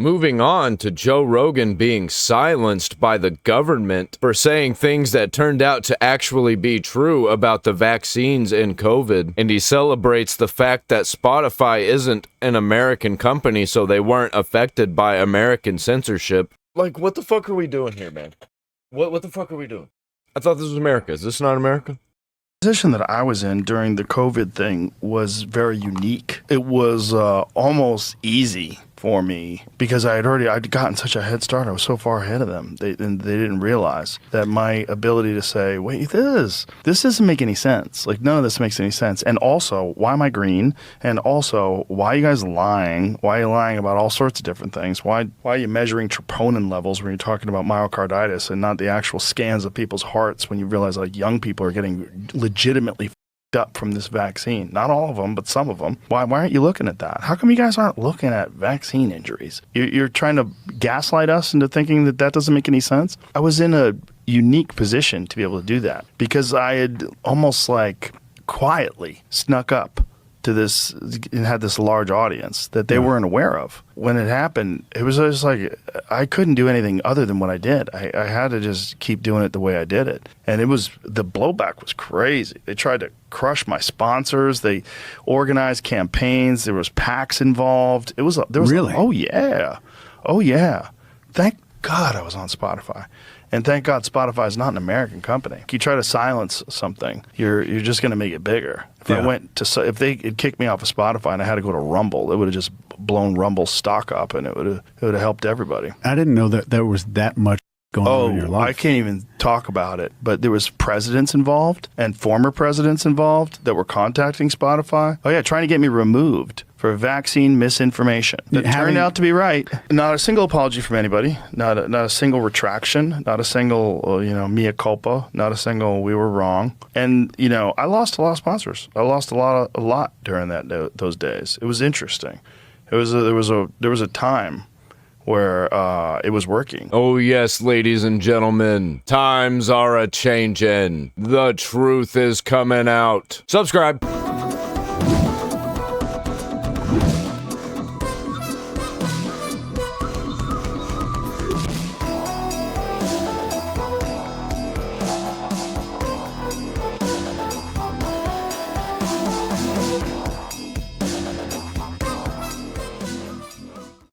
Moving on to Joe Rogan being silenced by the government for saying things that turned out to actually be true about the vaccines and COVID. And he celebrates the fact that Spotify isn't an American company, so they weren't affected by American censorship. Like, what the fuck are we doing here, man? What the fuck are we doing? I thought this was America. Is this not America? The position that I was in during the COVID thing was very unique. It was almost easy for me because I'd gotten such a head start. I was so far ahead of them. They didn't realize that my ability to say, wait, this doesn't make any sense. Like, none of this makes any sense. And also, why am I green? And also, why are you guys lying? Why are you lying about all sorts of different things? Why are you measuring troponin levels when you're talking about myocarditis and not the actual scans of people's hearts when you realize like young people are getting legitimately up from this vaccine? Not all of them, but some of them. Why aren't you looking at that? How come you guys aren't looking at vaccine injuries? You're trying to gaslight us into thinking that doesn't make any sense? I was in a unique position to be able to do that because I had almost like quietly snuck up to this and had this large audience that they weren't aware of. When it happened, it was just like I couldn't do anything other than what I did. I had to just keep doing it the way I did it. And the blowback was crazy. They tried to crush my sponsors. They organized campaigns. There was PACs involved. Really? Oh yeah. Thank God I was on Spotify. And thank God Spotify is not an American company. You try to silence something, you're just going to make it bigger. If they had kicked me off of Spotify and I had to go to Rumble, it would have just blown Rumble's stock up, and it would have helped everybody. I didn't know that there was that much going on in your life. I can't even talk about it. But there was presidents involved and former presidents involved that were contacting Spotify. Oh yeah, trying to get me removed for vaccine misinformation that turned out to be right. Not a single apology from anybody. Not a single retraction. Not a single mea culpa. Not a single we were wrong. And I lost a lot of sponsors. I lost a lot during those days. It was interesting. There was a time where it was working. Oh yes, ladies and gentlemen, times are a-changin'. The truth is coming out. Subscribe.